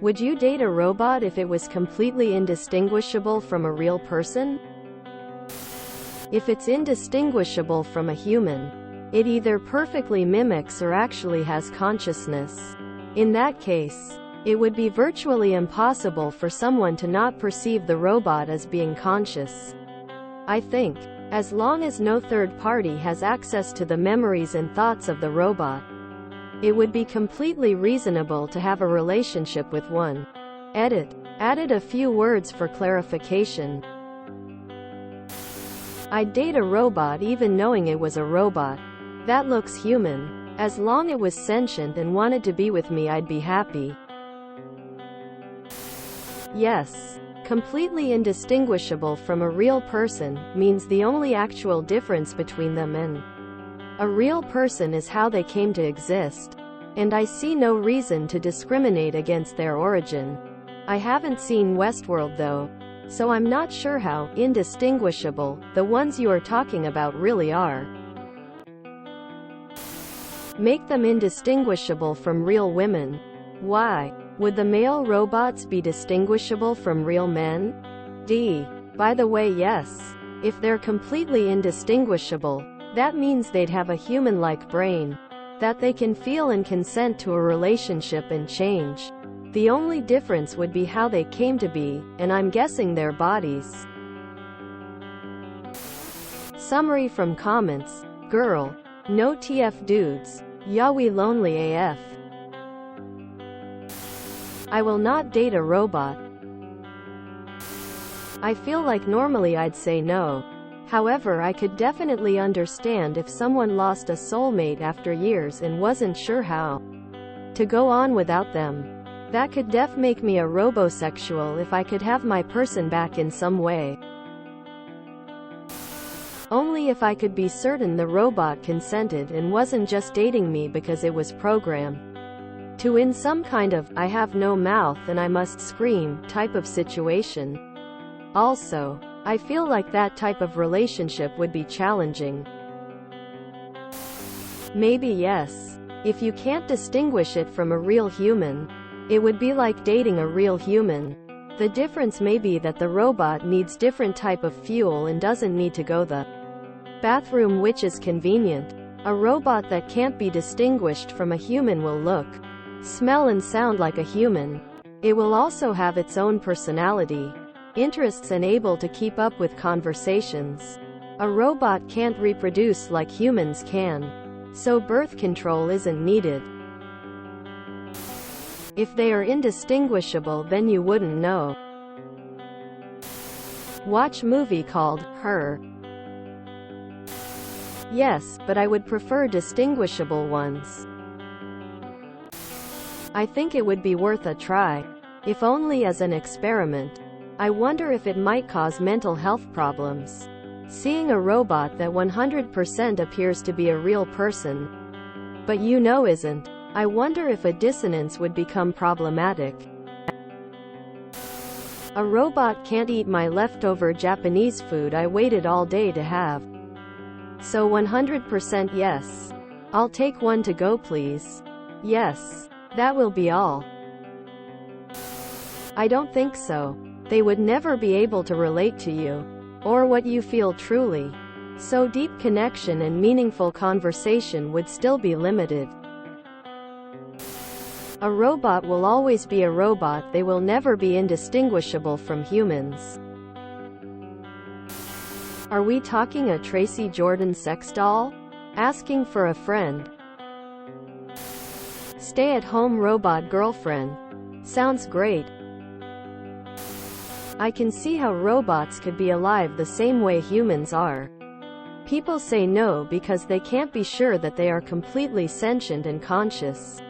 Would you date a robot if it was completely indistinguishable from a real person? If it's indistinguishable from a human, it either perfectly mimics or actually has consciousness. In that case, it would be virtually impossible for someone to not perceive the robot as being conscious. I think, as long as no third party has access to the memories and thoughts of the robot, it would be completely reasonable to have a relationship with one. Added a few words for clarification. I'd date a robot even knowing it was a robot. That looks human. As long as it was sentient and wanted to be with me, I'd be happy. Yes. Completely indistinguishable from a real person means the only actual difference between them and a real person is how they came to exist. And I see no reason to discriminate against their origin. I haven't seen Westworld though, so I'm not sure how indistinguishable the ones you are talking about really are. Make them indistinguishable from real women. Why? Would the male robots be distinguishable from real men? By the way, yes. If they're completely indistinguishable, that means they'd have a human-like brain, that they can feel and consent to a relationship and change. The only difference would be how they came to be, and I'm guessing their bodies. Summary from comments. Girl. No TF dudes. Yaoi lonely AF. I will not date a robot. I feel like normally I'd say no. However, I could definitely understand if someone lost a soulmate after years and wasn't sure how to go on without them. That could make me a robosexual if I could have my person back in some way. Only if I could be certain the robot consented and wasn't just dating me because it was programmed to in some kind of I have no mouth and I must scream type of situation. Also, I feel like that type of relationship would be challenging. Maybe yes. If you can't distinguish it from a real human, it would be like dating a real human. The difference may be that the robot needs different type of fuel and doesn't need to go the bathroom, which is convenient. A robot that can't be distinguished from a human will look, smell and sound like a human. It will also have its own personality, interests and able to keep up with conversations. A robot can't reproduce like humans can, so birth control isn't needed. If they are indistinguishable, then you wouldn't know. Watch movie called Her. Yes, but I would prefer distinguishable ones. I think it would be worth a try, if only as an experiment. I wonder if it might cause mental health problems. Seeing a robot that 100% appears to be a real person, but isn't. I wonder if a dissonance would become problematic. A robot can't eat my leftover Japanese food I waited all day to have. So 100% yes. I'll take one to go, please. Yes. That will be all. I don't think so. They would never be able to relate to you, or what you feel truly. So deep connection and meaningful conversation would still be limited. A robot will always be a robot. They will never be indistinguishable from humans. Are we talking a Tracy Jordan sex doll? Asking for a friend. Stay-at-home robot girlfriend. Sounds great. I can see how robots could be alive the same way humans are. People say no because they can't be sure that they are completely sentient and conscious.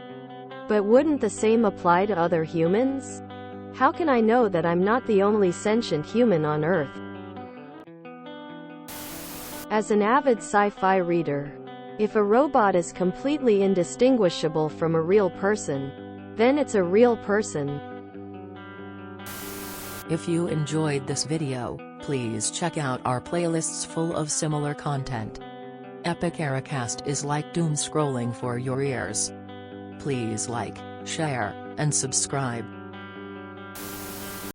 But wouldn't the same apply to other humans? How can I know that I'm not the only sentient human on Earth? As an avid sci-fi reader, if a robot is completely indistinguishable from a real person, then it's a real person. If you enjoyed this video, please check out our playlists full of similar content. Epic Ericast is like doom scrolling for your ears. Please like, share, and subscribe.